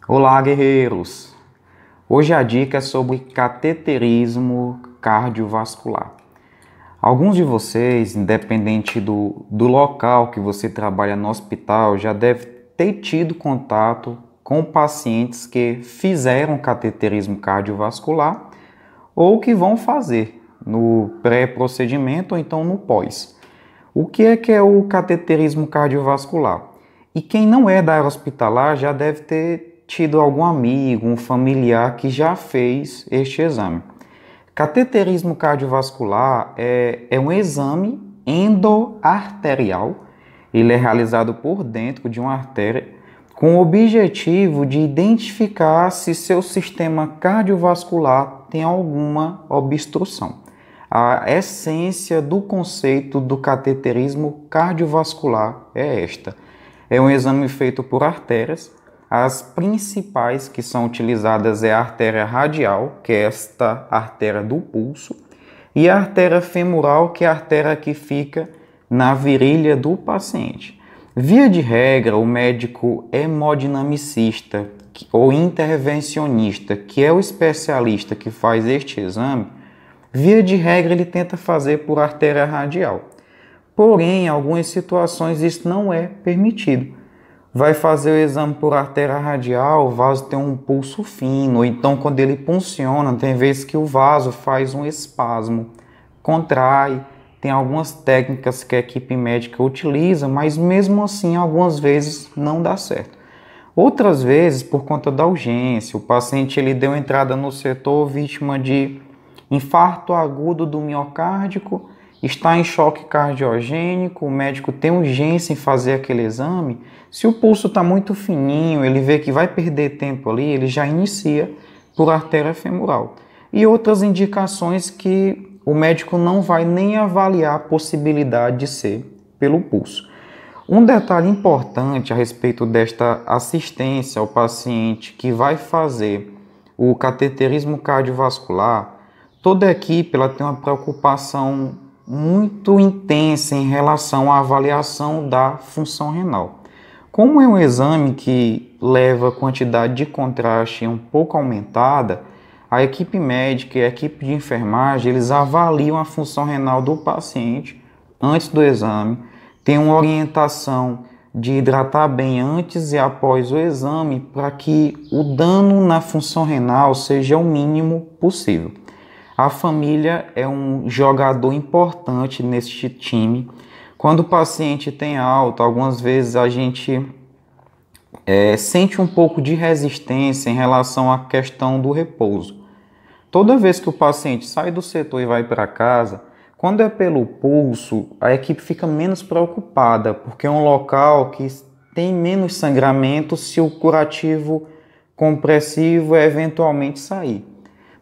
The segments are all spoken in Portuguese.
Olá, guerreiros! Hoje a dica é sobre cateterismo cardiovascular. Alguns de vocês, independente do local que você trabalha no hospital, já deve ter tido contato com pacientes que fizeram cateterismo cardiovascular ou que vão fazer no pré-procedimento ou então no pós. O que é o cateterismo cardiovascular? E quem não é da área hospitalar já deve ter tido algum amigo, um familiar que já fez este exame. Cateterismo cardiovascular é um exame endoarterial. Ele é realizado por dentro de uma artéria com o objetivo de identificar se seu sistema cardiovascular tem alguma obstrução. A essência do conceito do cateterismo cardiovascular é esta. É um exame feito por artérias. As principais que são utilizadas é a artéria radial, que é esta artéria do pulso, e a artéria femoral, que é a artéria que fica na virilha do paciente. Via de regra, o médico hemodinamicista ou intervencionista, que é o especialista que faz este exame, via de regra ele tenta fazer por artéria radial. Porém, em algumas situações isso não é permitido. Vai fazer o exame por artéria radial, o vaso tem um pulso fino, ou então quando ele punciona, tem vezes que o vaso faz um espasmo, contrai, tem algumas técnicas que a equipe médica utiliza, mas mesmo assim algumas vezes não dá certo. Outras vezes, por conta da urgência, o paciente ele deu entrada no setor vítima de infarto agudo do miocárdico, está em choque cardiogênico, o médico tem urgência em fazer aquele exame. Se o pulso está muito fininho, ele vê que vai perder tempo ali, ele já inicia por artéria femoral. E outras indicações que o médico não vai nem avaliar a possibilidade de ser pelo pulso. Um detalhe importante a respeito desta assistência ao paciente que vai fazer o cateterismo cardiovascular, toda a equipe ela tem uma preocupação muito intensa em relação à avaliação da função renal. Como é um exame que leva quantidade de contraste um pouco aumentada, a equipe médica e a equipe de enfermagem, eles avaliam a função renal do paciente antes do exame, tem uma orientação de hidratar bem antes e após o exame para que o dano na função renal seja o mínimo possível. A família é um jogador importante neste time. Quando o paciente tem alta, algumas vezes a gente sente um pouco de resistência em relação à questão do repouso. Toda vez que o paciente sai do setor e vai para casa, quando é pelo pulso, a equipe fica menos preocupada, porque é um local que tem menos sangramento se o curativo compressivo eventualmente sair.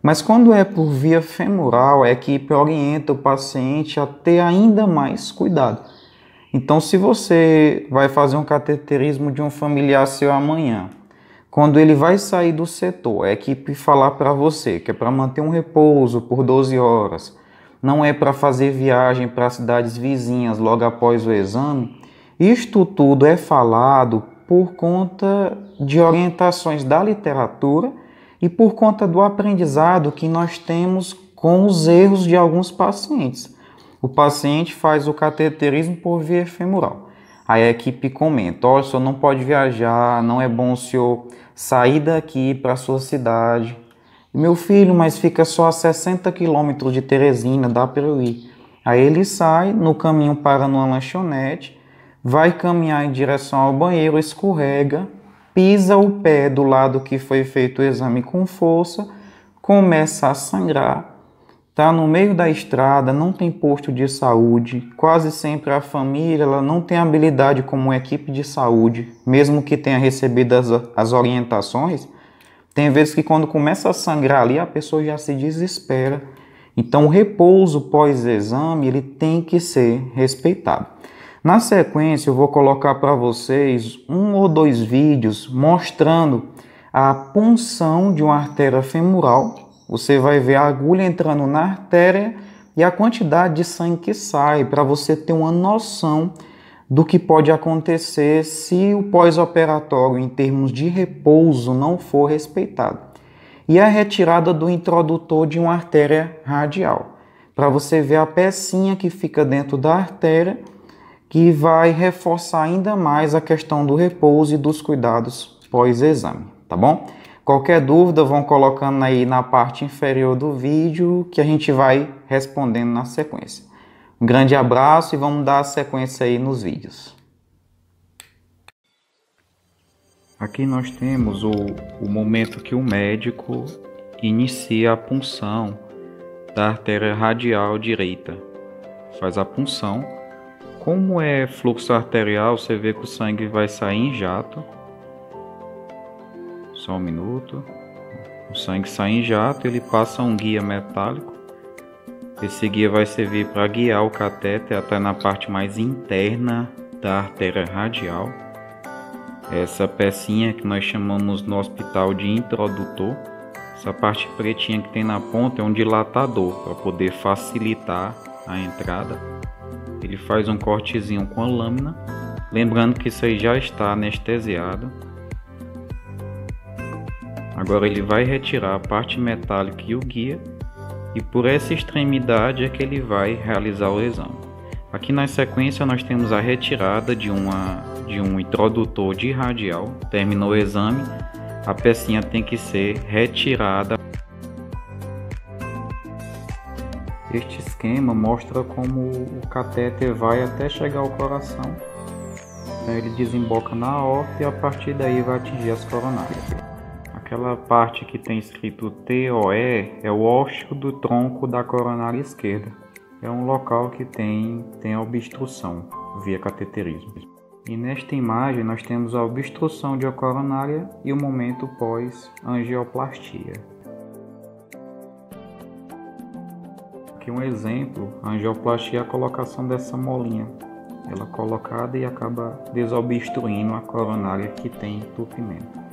Mas quando é por via femoral, a equipe orienta o paciente a ter ainda mais cuidado. Então, se você vai fazer um cateterismo de um familiar seu amanhã, quando ele vai sair do setor, a equipe falar para você que é para manter um repouso por 12 horas, não é para fazer viagem para cidades vizinhas logo após o exame, isto tudo é falado por conta de orientações da literatura e por conta do aprendizado que nós temos com os erros de alguns pacientes. O paciente faz o cateterismo por via femoral. Aí a equipe comenta, olha, o senhor não pode viajar, não é bom o senhor sair daqui para a sua cidade. Meu filho, mas fica só a 60 quilômetros de Teresina, dá para eu ir. Aí ele sai, no caminho para numa lanchonete, vai caminhar em direção ao banheiro, escorrega, pisa o pé do lado que foi feito o exame com força, começa a sangrar, está no meio da estrada, não tem posto de saúde, quase sempre a família ela não tem habilidade como equipe de saúde, mesmo que tenha recebido as orientações, tem vezes que quando começa a sangrar ali a pessoa já se desespera. Então o repouso pós-exame ele tem que ser respeitado. Na sequência, eu vou colocar para vocês 1 ou 2 vídeos mostrando a punção de uma artéria femoral. Você vai ver a agulha entrando na artéria e a quantidade de sangue que sai, para você ter uma noção do que pode acontecer se o pós-operatório em termos de repouso não for respeitado. E a retirada do introdutor de uma artéria radial, para você ver a pecinha que fica dentro da artéria, que vai reforçar ainda mais a questão do repouso e dos cuidados pós-exame, tá bom? Qualquer dúvida, vão colocando aí na parte inferior do vídeo que a gente vai respondendo na sequência. Um grande abraço e vamos dar a sequência aí nos vídeos. Aqui nós temos o momento que o médico inicia a punção da artéria radial direita. Faz a punção. Como é fluxo arterial, você vê que o sangue vai sair em jato. Só um minuto. O sangue sai em jato, ele passa um guia metálico. Esse guia vai servir para guiar o catéter até na parte mais interna da artéria radial. Essa pecinha que nós chamamos no hospital de introdutor. Essa parte pretinha que tem na ponta é um dilatador para poder facilitar a entrada. Ele faz um cortezinho com a lâmina. Lembrando que isso aí já está anestesiado. Agora ele vai retirar a parte metálica e o guia, e por essa extremidade é que ele vai realizar o exame. Aqui na sequência nós temos a retirada de um introdutor de radial. Terminou o exame, a pecinha tem que ser retirada. Este esquema mostra como o catéter vai até chegar ao coração. Ele desemboca na aorta e a partir daí vai atingir as coronárias. Aquela parte que tem escrito TOE é o ósseo do tronco da coronária esquerda. É um local que tem obstrução via cateterismo. E nesta imagem nós temos a obstrução de coronária e o momento pós-angioplastia. Aqui um exemplo, a angioplastia é a colocação dessa molinha. Ela é colocada e acaba desobstruindo a coronária que tem entupimento.